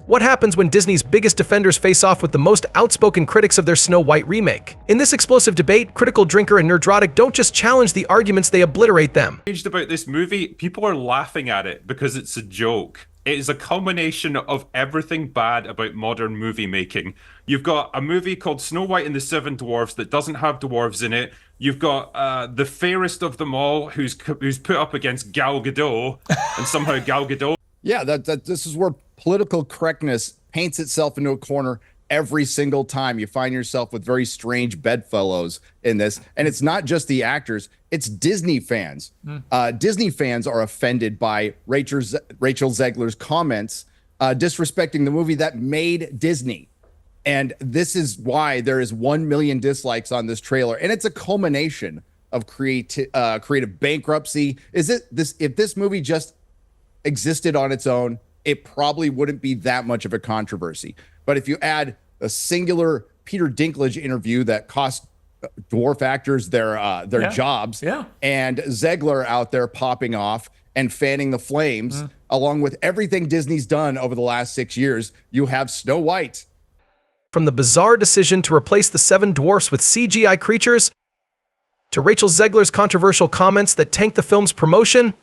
What happens when Disney's biggest defenders face off with the most outspoken critics of their Snow White remake? In this explosive debate, Critical Drinker and Nerdrotic don't just challenge the arguments, they obliterate them. About this movie, people are laughing at it because it's a joke. It is a culmination of everything bad about modern movie making. You've got a movie called Snow White and the Seven Dwarfs that doesn't have dwarves in it. You've got the fairest of them all, who's put up against Gal Gadot, and somehow Gal Gadot. Yeah, this is where political correctness paints itself into a corner every single time. You find yourself with very strange bedfellows in this, and it's not just the actors; it's Disney fans. Disney fans are offended by Rachel Zegler's comments, disrespecting the movie that made Disney. And this is why there is 1 million dislikes on this trailer. And it's a culmination of creative bankruptcy. If this movie just existed on its own, it probably wouldn't be that much of a controversy. But if you add a singular Peter Dinklage interview that cost dwarf actors their jobs, and Zegler out there popping off and fanning the flames, along with everything Disney's done over the last 6 years, you have Snow White. From the bizarre decision to replace the Seven Dwarfs with CGI creatures, to Rachel Zegler's controversial comments that tanked the film's promotion,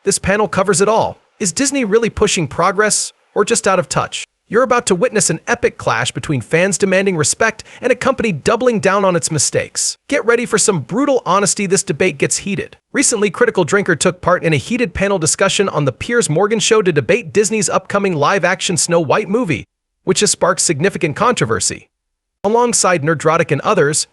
this panel covers it all. Is Disney really pushing progress, or just out of touch? You're about to witness an epic clash between fans demanding respect and a company doubling down on its mistakes. Get ready for some brutal honesty. This debate gets heated. Recently, Critical Drinker took part in a heated panel discussion on the Piers Morgan Show to debate Disney's upcoming live-action Snow White movie, which has sparked significant controversy. Alongside Nerdrotic and others,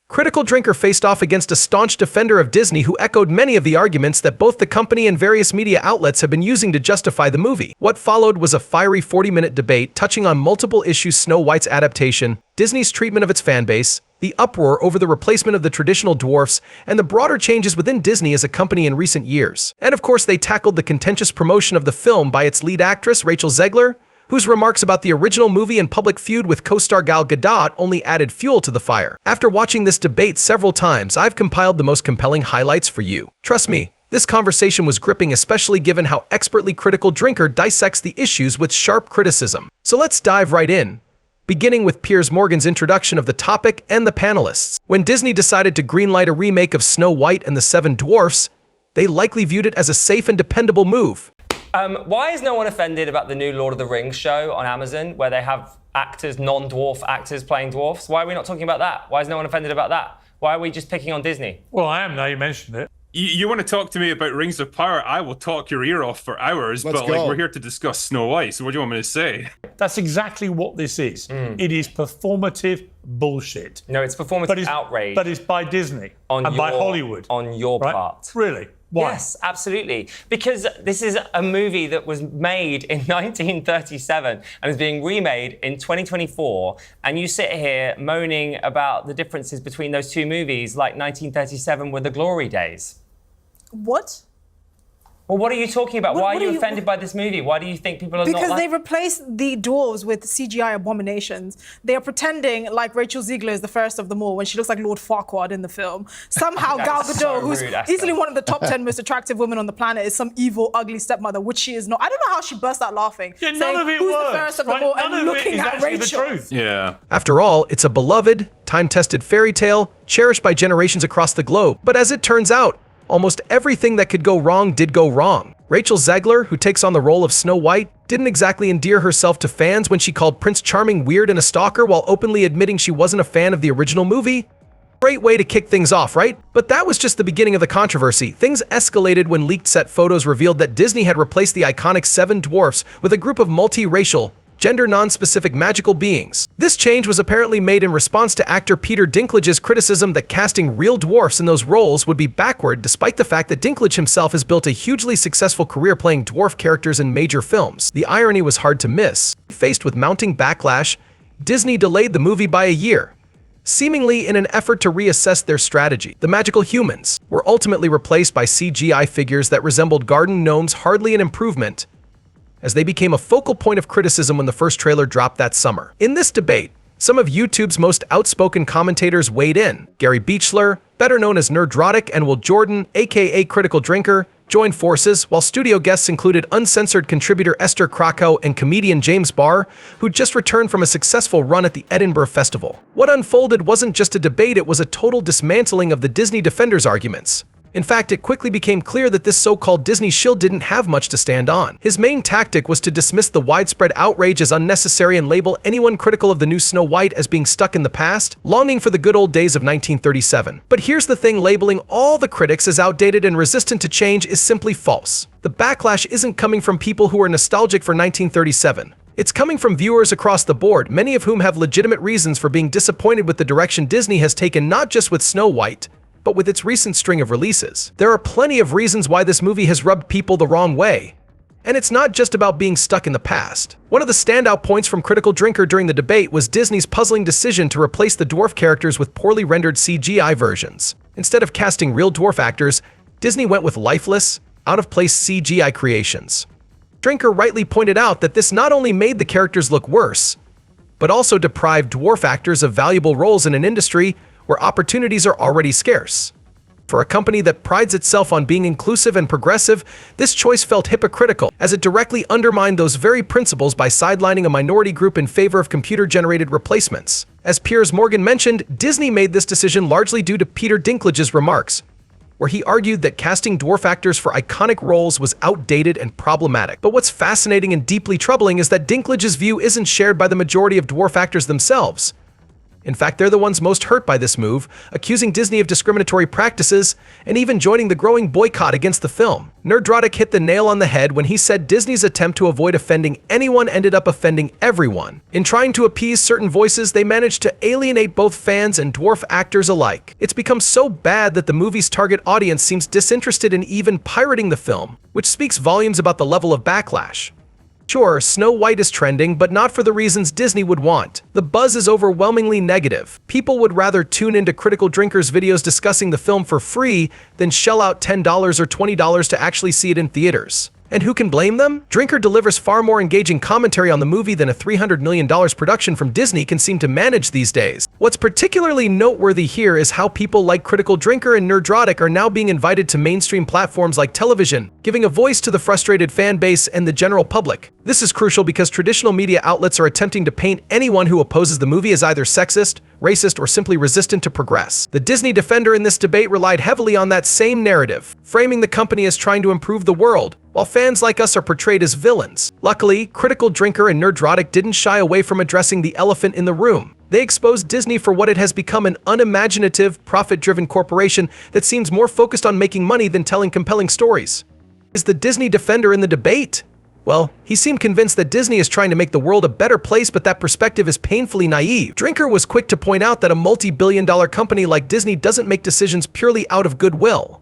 Critical Drinker faced off against a staunch defender of Disney who echoed many of the arguments that both the company and various media outlets have been using to justify the movie. What followed was a fiery 40-minute debate touching on multiple issues: Snow White's adaptation, Disney's treatment of its fanbase, the uproar over the replacement of the traditional dwarfs, and the broader changes within Disney as a company in recent years. And of course, they tackled the contentious promotion of the film by its lead actress, Rachel Zegler, whose remarks about the original movie and public feud with co-star Gal Gadot only added fuel to the fire. After watching this debate several times, I've compiled the most compelling highlights for you. Trust me, this conversation was gripping, especially given how expertly Critical Drinker dissects the issues with sharp criticism. So let's dive right in, beginning with Piers Morgan's introduction of the topic and the panelists. When Disney decided to greenlight a remake of Snow White and the Seven Dwarfs, they likely viewed it as a safe and dependable move. Why is no one offended about the new Lord of the Rings show on Amazon, where they have actors, non-dwarf actors playing dwarfs? Why are we not talking about that? Why is no one offended about that? Why are we just picking on Disney? Well, I am now you mentioned it. You want to talk to me about Rings of Power? I will talk your ear off for hours, but we're here to discuss Snow White, so what do you want me to say? That's exactly what this is. It is performative bullshit. No, it's performative outrage. But it's by Disney and by Hollywood. On your part. Really? Why? Yes, absolutely. Because this is a movie that was made in 1937 and is being remade in 2024. And you sit here moaning about the differences between those two movies, like 1937 were the glory days. What? Well, what are you talking about? Why are you offended by this movie? Why do you think people are not Because they replaced the dwarves with CGI abominations. They are pretending like Rachel Zegler is the first of them all when she looks like Lord Farquaad in the film. Somehow Gal Gadot, who's easily one of the top 10 most attractive women on the planet, is some evil, ugly stepmother, which she is not. I don't know how she burst out laughing. Yeah, saying, none of it who's works, the first of them all, and looking at Rachel. The truth. Yeah. After all, it's a beloved, time-tested fairy tale, cherished by generations across the globe. But as it turns out, almost everything that could go wrong did go wrong. Rachel Zegler, who takes on the role of Snow White, didn't exactly endear herself to fans when she called Prince Charming weird and a stalker while openly admitting she wasn't a fan of the original movie. Great way to kick things off, right? But that was just the beginning of the controversy. Things escalated when leaked set photos revealed that Disney had replaced the iconic Seven Dwarfs with a group of multi-racial, gender non-specific magical beings. This change was apparently made in response to actor Peter Dinklage's criticism that casting real dwarfs in those roles would be backward, despite the fact that Dinklage himself has built a hugely successful career playing dwarf characters in major films. The irony was hard to miss. Faced with mounting backlash, Disney delayed the movie by a year, seemingly in an effort to reassess their strategy. The magical humans were ultimately replaced by CGI figures that resembled garden gnomes, hardly an improvement, as they became a focal point of criticism when the first trailer dropped that summer. In this debate, some of YouTube's most outspoken commentators weighed in. Gary Beechler, better known as Nerdrotic, and Will Jordan, aka Critical Drinker, joined forces, while studio guests included uncensored contributor Esther Krakow and comedian James Barr, who just returned from a successful run at the Edinburgh Festival. What unfolded wasn't just a debate, it was a total dismantling of the Disney defenders' arguments. In fact, it quickly became clear that this so-called Disney shill didn't have much to stand on. His main tactic was to dismiss the widespread outrage as unnecessary and label anyone critical of the new Snow White as being stuck in the past, longing for the good old days of 1937. But here's the thing, labeling all the critics as outdated and resistant to change is simply false. The backlash isn't coming from people who are nostalgic for 1937. It's coming from viewers across the board, many of whom have legitimate reasons for being disappointed with the direction Disney has taken, not just with Snow White, but with its recent string of releases. There are plenty of reasons why this movie has rubbed people the wrong way. And it's not just about being stuck in the past. One of the standout points from Critical Drinker during the debate was Disney's puzzling decision to replace the dwarf characters with poorly rendered CGI versions. Instead of casting real dwarf actors, Disney went with lifeless, out-of-place CGI creations. Drinker rightly pointed out that this not only made the characters look worse, but also deprived dwarf actors of valuable roles in an industry where opportunities are already scarce. For a company that prides itself on being inclusive and progressive, this choice felt hypocritical, as it directly undermined those very principles by sidelining a minority group in favor of computer-generated replacements. As Piers Morgan mentioned, Disney made this decision largely due to Peter Dinklage's remarks, where he argued that casting dwarf actors for iconic roles was outdated and problematic. But what's fascinating and deeply troubling is that Dinklage's view isn't shared by the majority of dwarf actors themselves. In fact, they're the ones most hurt by this move, accusing Disney of discriminatory practices and even joining the growing boycott against the film. Nerdrotic hit the nail on the head when he said Disney's attempt to avoid offending anyone ended up offending everyone. In trying to appease certain voices, they managed to alienate both fans and dwarf actors alike. It's become so bad that the movie's target audience seems disinterested in even pirating the film, which speaks volumes about the level of backlash. Sure, Snow White is trending, but not for the reasons Disney would want. The buzz is overwhelmingly negative. People would rather tune into Critical Drinker's videos discussing the film for free than shell out $10 or $20 to actually see it in theaters. And who can blame them? Drinker delivers far more engaging commentary on the movie than a $300 million production from Disney can seem to manage these days. What's particularly noteworthy here is how people like Critical Drinker and Nerdrotic are now being invited to mainstream platforms like television, giving a voice to the frustrated fan base and the general public. This is crucial because traditional media outlets are attempting to paint anyone who opposes the movie as either sexist, racist, or simply resistant to progress. The Disney defender in this debate relied heavily on that same narrative, framing the company as trying to improve the world, while fans like us are portrayed as villains. Luckily, Critical Drinker and Nerdrotic didn't shy away from addressing the elephant in the room. They exposed Disney for what it has become, an unimaginative, profit-driven corporation that seems more focused on making money than telling compelling stories. Is the Disney defender in the debate? Well, he seemed convinced that Disney is trying to make the world a better place, but that perspective is painfully naive. Drinker was quick to point out that a multi-billion-dollar company like Disney doesn't make decisions purely out of goodwill.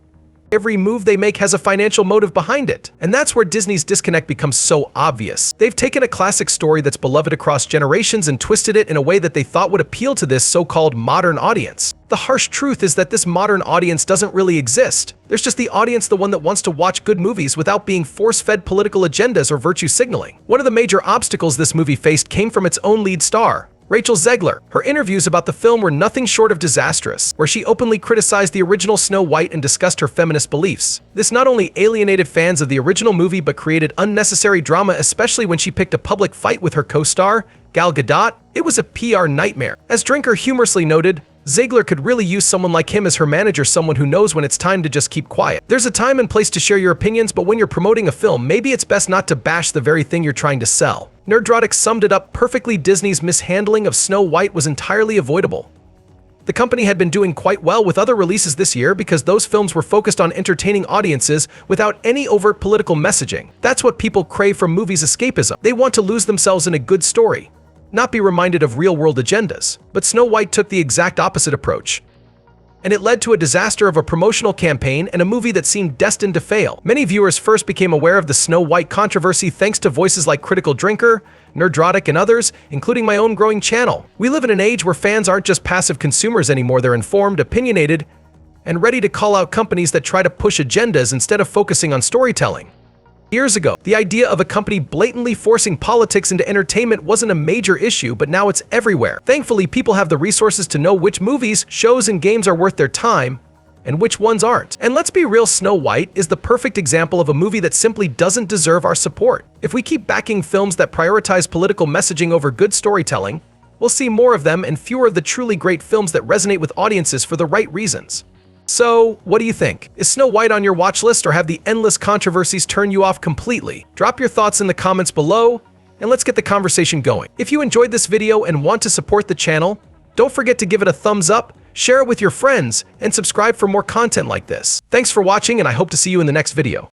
Every move they make has a financial motive behind it. And that's where Disney's disconnect becomes so obvious. They've taken a classic story that's beloved across generations and twisted it in a way that they thought would appeal to this so-called modern audience. The harsh truth is that this modern audience doesn't really exist. There's just the audience, the one that wants to watch good movies without being force-fed political agendas or virtue signaling. One of the major obstacles this movie faced came from its own lead star, Rachel Zegler. Her interviews about the film were nothing short of disastrous, where she openly criticized the original Snow White and discussed her feminist beliefs. This not only alienated fans of the original movie but created unnecessary drama, especially when she picked a public fight with her co-star, Gal Gadot. It was a PR nightmare. As Drinker humorously noted, Zegler could really use someone like him as her manager, someone who knows when it's time to just keep quiet. There's a time and place to share your opinions, but when you're promoting a film, maybe it's best not to bash the very thing you're trying to sell. Nerdrotic summed it up perfectly. Disney's mishandling of Snow White was entirely avoidable. The company had been doing quite well with other releases this year because those films were focused on entertaining audiences without any overt political messaging. That's what people crave from movies: escapism. They want to lose themselves in a good story, not be reminded of real-world agendas. But Snow White took the exact opposite approach, and it led to a disaster of a promotional campaign and a movie that seemed destined to fail. Many viewers first became aware of the Snow White controversy thanks to voices like Critical Drinker, Nerdrotic, and others, including my own growing channel. We live in an age where fans aren't just passive consumers anymore. They're informed, opinionated, and ready to call out companies that try to push agendas instead of focusing on storytelling. Years ago, the idea of a company blatantly forcing politics into entertainment wasn't a major issue, but now it's everywhere. Thankfully, people have the resources to know which movies, shows, and games are worth their time, and which ones aren't. And let's be real, Snow White is the perfect example of a movie that simply doesn't deserve our support. If we keep backing films that prioritize political messaging over good storytelling, we'll see more of them and fewer of the truly great films that resonate with audiences for the right reasons. So, what do you think? Is Snow White on your watch list, or have the endless controversies turned you off completely? Drop your thoughts in the comments below, and let's get the conversation going. If you enjoyed this video and want to support the channel, don't forget to give it a thumbs up, share it with your friends, and subscribe for more content like this. Thanks for watching, and I hope to see you in the next video.